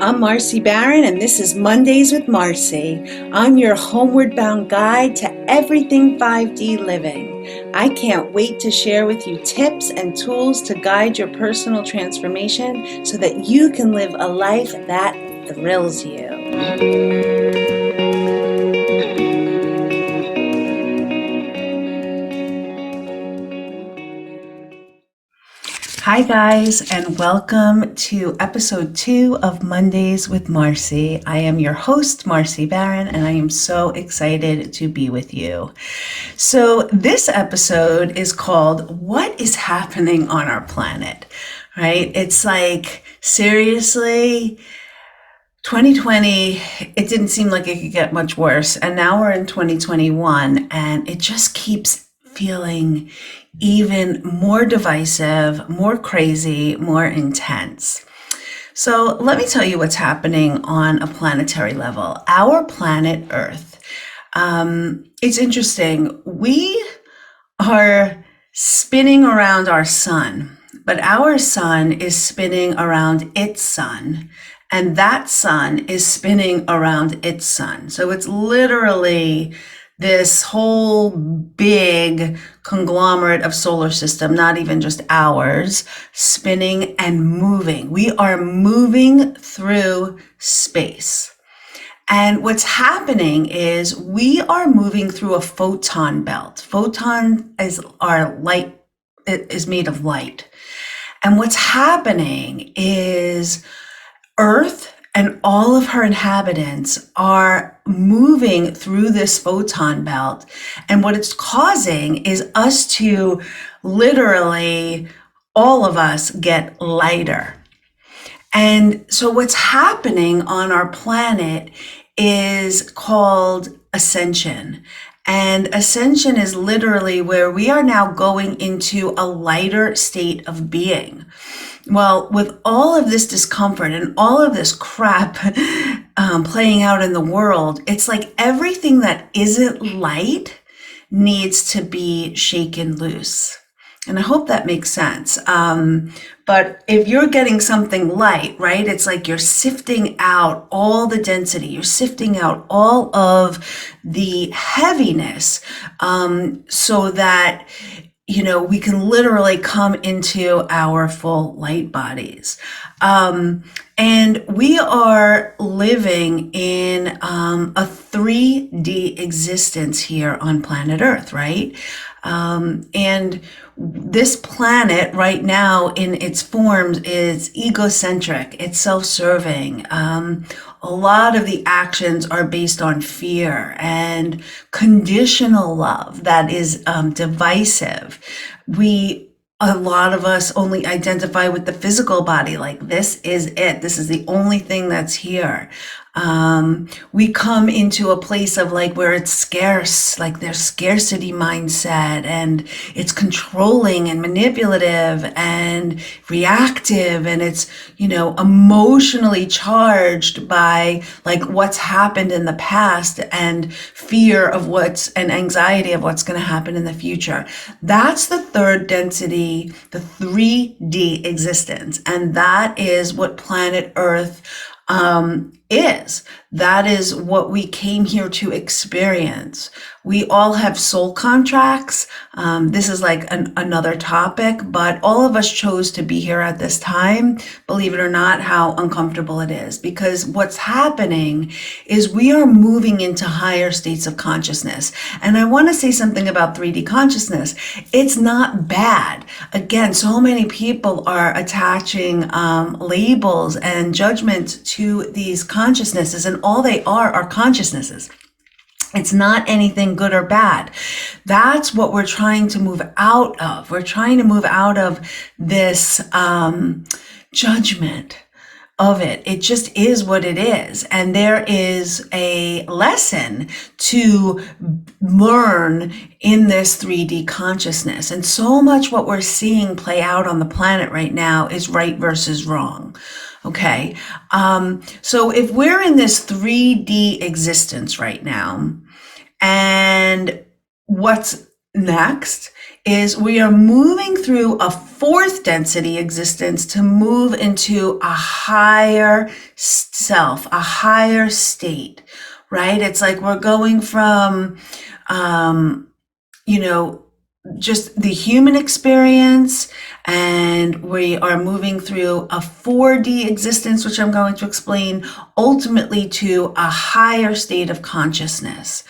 I'm Marcy Barron, and this is Mondays with Marcy. I'm your homeward bound guide to everything 5D living. I can't wait to share with you tips and tools to guide your personal transformation so that you can live a life that thrills you. Hi guys, and welcome to episode 2 of Mondays with Marcy. I am your host, Marcy Barron, and I am so excited to be with you. So this episode is called What is Happening on Our Planet? Right? It's like, seriously, 2020, it didn't seem like it could get much worse. And now we're in 2021, and it just keeps feeling even more divisive, more crazy, more intense. So let me tell you what's happening on a planetary level. Our planet Earth. It's interesting. We are spinning around our sun, but our sun is spinning around its sun, and that sun is spinning around its sun. So it's literally this whole big conglomerate of solar system, not even just ours, spinning and moving. We are moving through space. And what's happening is we are moving through a photon belt. Photon is our light, it is made of light. And what's happening is Earth and all of her inhabitants are moving through this photon belt. And what it's causing is us to literally, all of us, get lighter. And so what's happening on our planet is called ascension. And ascension is literally where we are now going into a lighter state of being. Well, with all of this discomfort and all of this crap playing out in the world, it's like everything that isn't light needs to be shaken loose. And I hope that makes sense. But if you're getting something light, right, it's like you're sifting out all the density, you're sifting out all of the heaviness, so that we can literally come into our full light bodies. And we are living in a 3D existence here on planet Earth, right? And this planet right now in its forms is egocentric, it's self-serving. A lot of the actions are based on fear and conditional love that is divisive. A lot of us only identify with the physical body, like this is it. This is the only thing that's here. We come into a place of like where it's scarce, like there's scarcity mindset, and it's controlling and manipulative and reactive, and it's, emotionally charged by like what's happened in the past and fear of and anxiety of what's going to happen in the future. That's the third density, the 3D existence. And that is what planet Earth is. That is what we came here to experience. We all have soul contracts. This is like another topic, but all of us chose to be here at this time. Believe it or not, how uncomfortable it is, because what's happening is we are moving into higher states of consciousness. And I want to say something about 3D consciousness. It's not bad. Again, so many people are attaching labels and judgment to these consciousnesses, and all they are consciousnesses. It's not anything good or bad. That's what we're trying to move out of. We're trying to move out of this judgment of it. It just is what it is. And there is a lesson to learn in this 3D consciousness. And so much what we're seeing play out on the planet right now is right versus wrong. Okay. So if we're in this 3D existence right now, and what's next is we are moving through a fourth density existence to move into a higher self, a higher state, right? It's like we're going from, just the human experience, and we are moving through a 4D existence, which I'm going to explain, ultimately to a higher state of consciousness.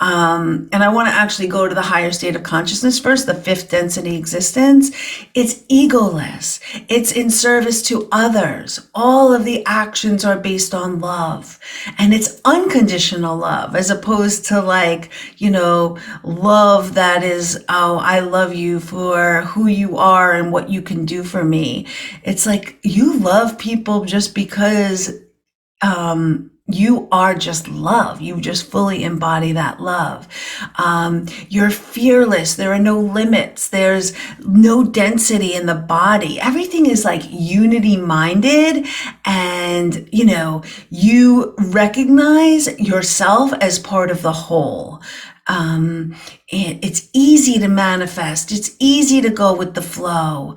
And I want to actually go to the higher state of consciousness first, the fifth density existence. It's egoless. It's in service to others. All of the actions are based on love. And it's unconditional love, as opposed to love that is, oh, I love you for who you are and what you can do for me. It's like you love people just because you are just love. You just fully embody that love. You're fearless. There are no limits. There's no density in the body. Everything is like unity minded, and you recognize yourself as part of the whole. It's easy to manifest. It's easy to go with the flow.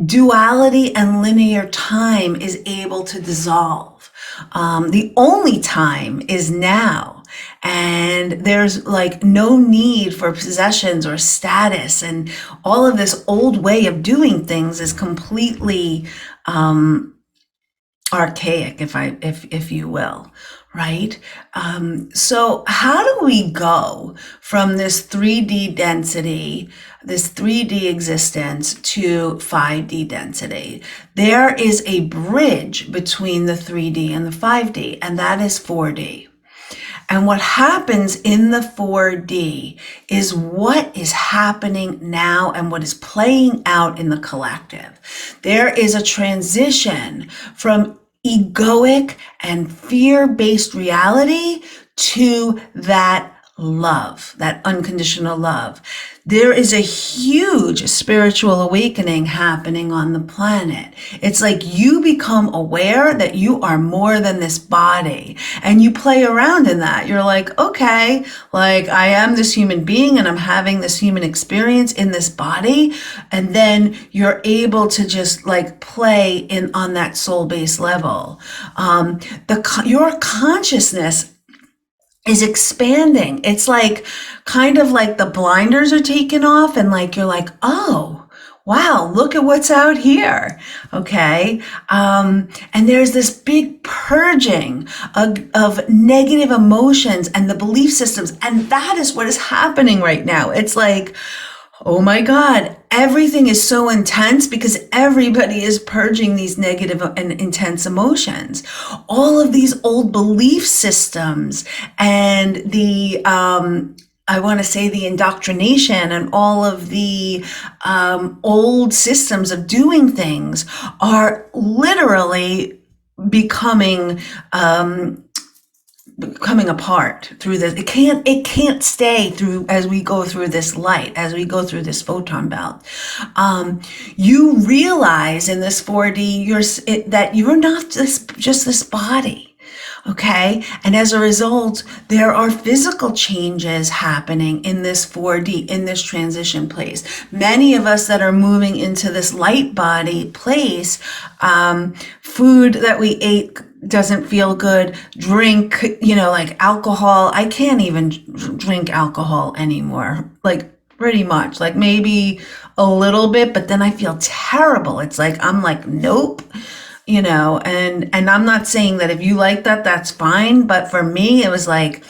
Duality and linear time is able to dissolve. The only time is now. And there's like no need for possessions or status. And all of this old way of doing things is completely archaic, if you will. Right? So how do we go from this 3D density, this 3D existence, to 5D density? There is a bridge between the 3D and the 5D, and that is 4D. And what happens in the 4D is what is happening now and what is playing out in the collective. There is a transition from egoic and fear-based reality to that love, that unconditional love. There is a huge spiritual awakening happening on the planet. It's like you become aware that you are more than this body, and you play around in that. You're like, okay, like I am this human being and I'm having this human experience in this body. And then you're able to just like play in on that soul-based level. Your consciousness is expanding. It's like kind of like the blinders are taken off, and like you're like, oh wow, look at what's out here. Okay. And there's this big purging of negative emotions and the belief systems, and that is what is happening right now. It's like, oh my God, everything is so intense because everybody is purging these negative and intense emotions. All of these old belief systems and the, I want to say the indoctrination and all of the old systems of doing things are literally becoming apart through this. It can't stay through as we go through this light, as we go through this photon belt. You realize in this 4D that you're not just this body. Okay. And as a result, there are physical changes happening in this 4D, in this transition place. Many of us that are moving into this light body place, food that we ate doesn't feel good. Drink, like alcohol. I can't even drink alcohol anymore. Like pretty much, like maybe a little bit, but then I feel terrible. It's like, I'm like, nope. And I'm not saying that if you like that, that's fine. But for me, it was like,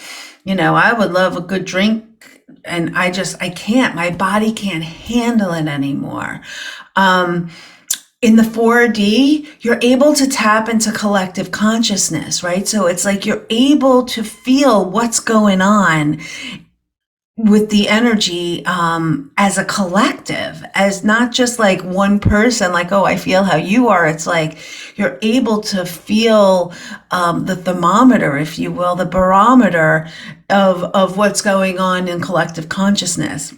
I would love a good drink, and I can't, my body can't handle it anymore. In the 4D, you're able to tap into collective consciousness, right? So it's like you're able to feel what's going on with the energy as a collective, as not just like one person, like, oh, I feel how you are. It's like you're able to feel the thermometer, if you will, the barometer of what's going on in collective consciousness.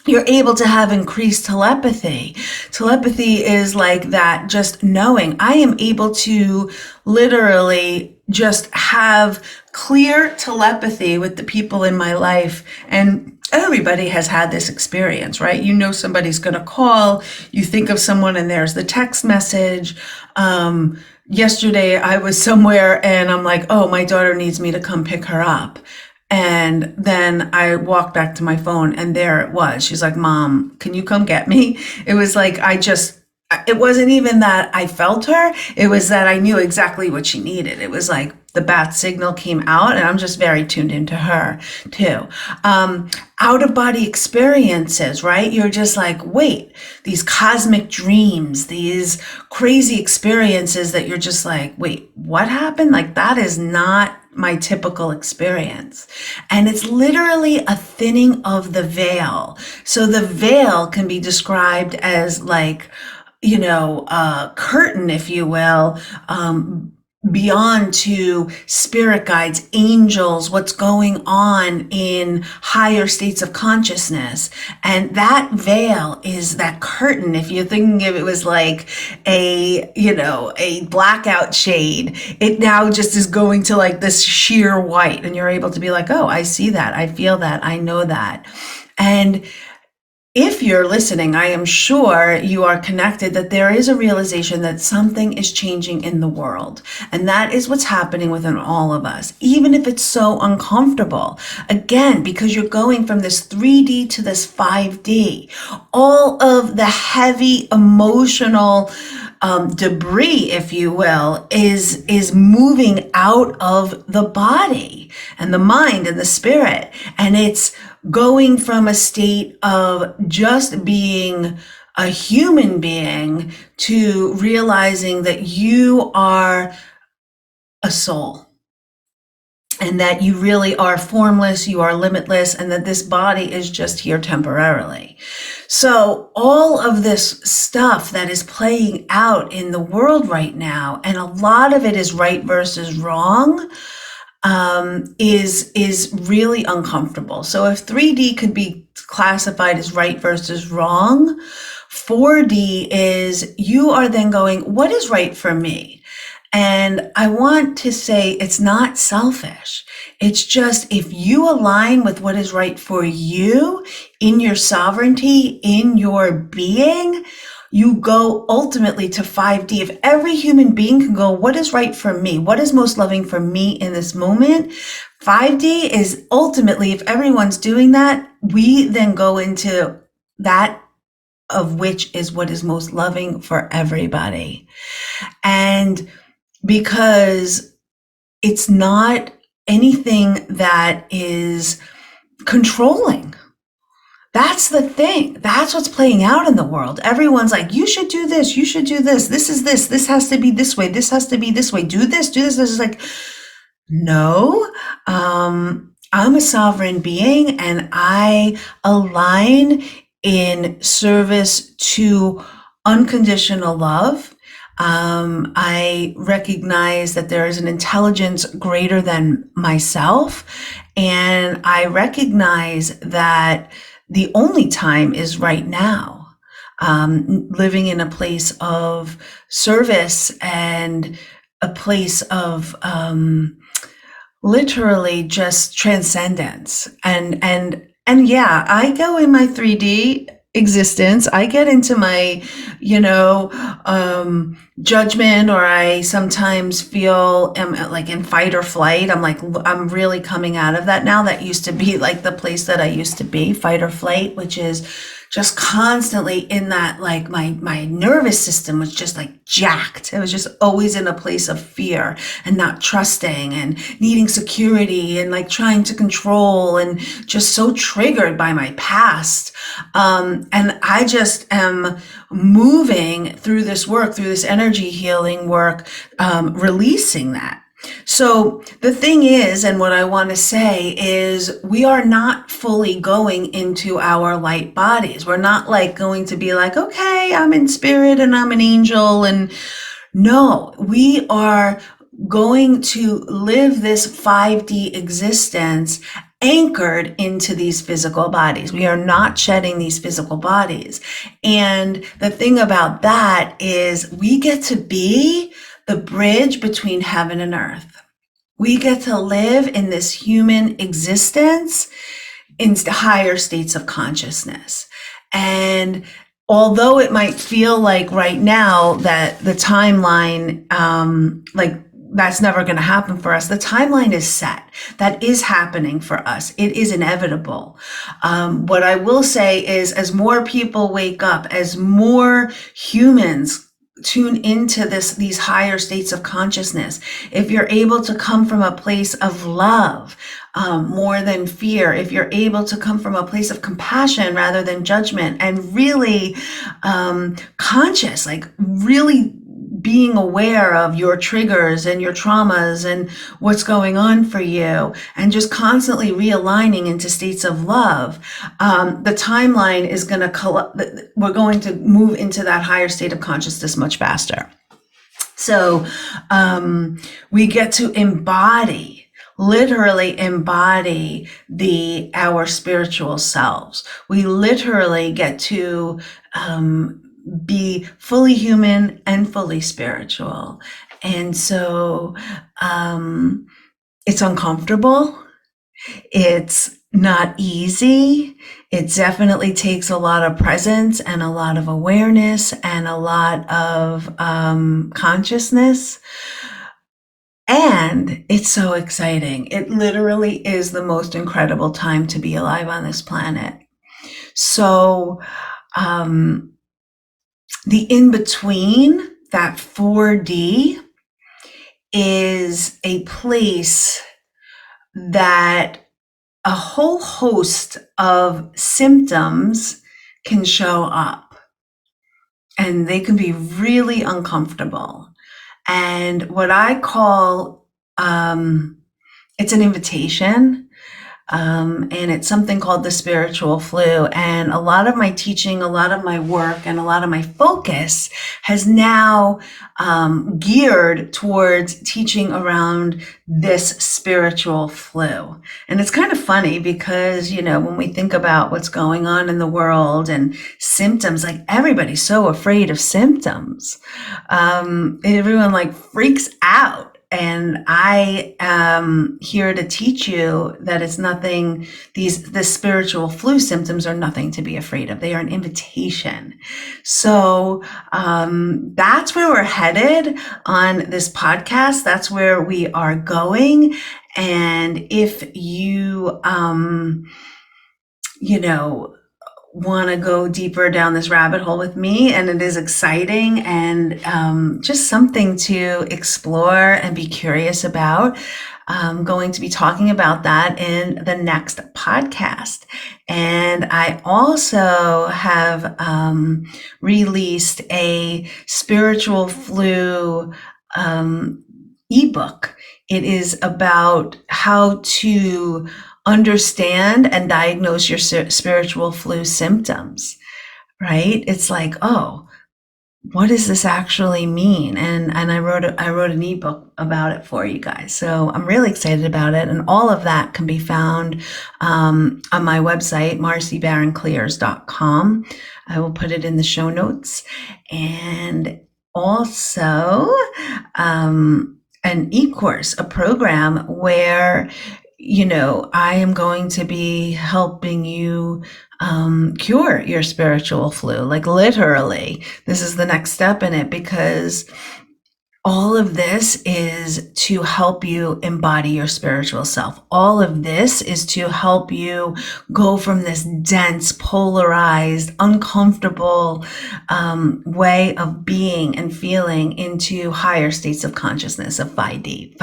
You're able to have increased telepathy. Telepathy is like that, just knowing. I am able to literally just have clear telepathy with the people in my life and Everybody has had this experience, right? You know somebody's going to call, you think of someone and there's the text message. Yesterday I was somewhere and I'm like, oh, my daughter needs me to come pick her up. And then I walked back to my phone and there it was. She's like, Mom, can you come get me? It was like, it wasn't even that I felt her. It was that I knew exactly what she needed. It was like the bat signal came out and I'm just very tuned into her too. Out of body experiences, right? You're just like, wait, these cosmic dreams, these crazy experiences that you're just like, wait, what happened? Like that is not my typical experience. And it's literally a thinning of the veil. So the veil can be described as like, a curtain, if you will, beyond to spirit guides, angels, what's going on in higher states of consciousness. And that veil is that curtain. If you're thinking of it was like a blackout shade, it now just is going to like this sheer white. And you're able to be like, oh, I see that. I feel that. I know that. And if you're listening, I am sure you are connected that there is a realization that something is changing in the world. And that is what's happening within all of us, even if it's so uncomfortable. Again, because you're going from this 3D to this 5D, all of the heavy emotional debris, if you will, is moving out of the body and the mind and the spirit. And it's going from a state of just being a human being to realizing that you are a soul. And that you really are formless, you are limitless, and that this body is just here temporarily. So all of this stuff that is playing out in the world right now, and a lot of it is right versus wrong, is really uncomfortable. So if 3D could be classified as right versus wrong, 4D is you are then going, what is right for me? And I want to say it's not selfish. It's just if you align with what is right for you in your sovereignty, in your being, you go ultimately to 5D. If every human being can go, what is right for me? What is most loving for me in this moment? 5D is ultimately, if everyone's doing that, we then go into that of which is what is most loving for everybody. And because it's not anything that is controlling. That's the thing. That's what's playing out in the world. Everyone's like, you should do this. You should do this. This is this. This has to be this way. This has to be this way. Do this. Do this. This is like, no, I'm a sovereign being and I align in service to unconditional love. I recognize that there is an intelligence greater than myself, and I recognize that the only time is right now. Living in a place of service and a place of literally just transcendence. And yeah, I go in my 3D existence. I get into my, judgment, or I sometimes feel like in fight or flight. I'm really coming out of that now. That used to be like the place that I used to be, fight or flight, which is just constantly in that, like my nervous system was just like jacked. It was just always in a place of fear and not trusting and needing security and like trying to control and just so triggered by my past. And I just am moving through this work, through this energy healing work, releasing that. So the thing is, and what I want to say is, we are not fully going into our light bodies. We're not like going to be like, okay, I'm in spirit and I'm an angel. And no, we are going to live this 5D existence anchored into these physical bodies. We are not shedding these physical bodies. And the thing about that is we get to be the bridge between heaven and earth. We get to live in this human existence into higher states of consciousness. And although it might feel like right now that the timeline, like that's never going to happen for us, the timeline is set. That is happening for us. It is inevitable. What I will say is, as more people wake up, as more humans tune into these higher states of consciousness, if you're able to come from a place of love, more than fear, if you're able to come from a place of compassion rather than judgment, and really conscious, like really being aware of your triggers and your traumas and what's going on for you, and just constantly realigning into states of love, the timeline is going to, we're going to move into that higher state of consciousness much faster. So we get to literally embody our spiritual selves. We literally get to be fully human and fully spiritual. And so it's uncomfortable. It's not easy. It definitely takes a lot of presence and a lot of awareness and a lot of consciousness. And it's so exciting. It literally is the most incredible time to be alive on this planet. So the in-between, that 4D, is a place that a whole host of symptoms can show up, and they can be really uncomfortable. And what I call, it's an invitation, and it's something called the spiritual flu. And a lot of my teaching, a lot of my work, and a lot of my focus has now geared towards teaching around this spiritual flu. And it's kind of funny because, when we think about what's going on in the world and symptoms, like everybody's so afraid of symptoms. Everyone like freaks out. And I am here to teach you that it's nothing, the spiritual flu symptoms are nothing to be afraid of. They are an invitation. So that's where we're headed on this podcast. That's where we are going. And if you, want to go deeper down this rabbit hole with me, and it is exciting and just something to explore and be curious about, I'm going to be talking about that in the next podcast. And I also have released a spiritual flu ebook. It is about how to understand and diagnose your spiritual flu symptoms, right? It's like, oh, what does this actually mean? And I wrote an ebook about it for you guys. So I'm really excited about it. And all of that can be found on my website, marcybaronclears.com. I will put it in the show notes. And also an e-course, a program where I am going to be helping you cure your spiritual flu. Like literally, this is the next step in it, because all of this is to help you embody your spiritual self. All of this is to help you go from this dense, polarized, uncomfortable way of being and feeling into higher states of consciousness of 5D.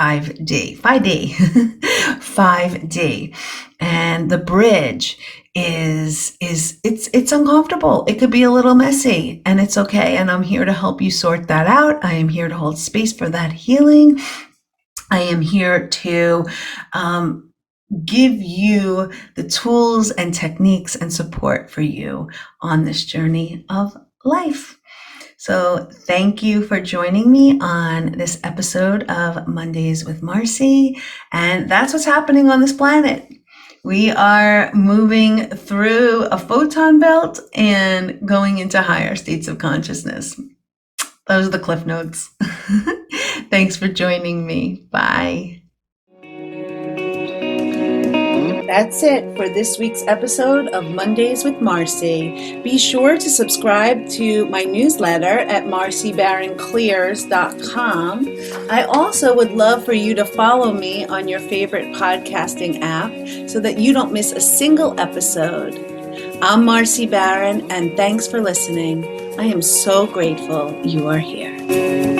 And the bridge is it's uncomfortable. It could be a little messy, and it's okay. And I'm here to help you sort that out. I am here to hold space for that healing. I am here to give you the tools and techniques and support for you on this journey of life. So thank you for joining me on this episode of Mondays with Marcy. And that's what's happening on this planet. We are moving through a photon belt and going into higher states of consciousness. Those are the cliff notes. Thanks for joining me. Bye. That's it for this week's episode of Mondays with Marcy. Be sure to subscribe to my newsletter at marcybaronclears.com. I also would love for you to follow me on your favorite podcasting app so that you don't miss a single episode. I'm Marcy Baron, and thanks for listening. I am so grateful you are here.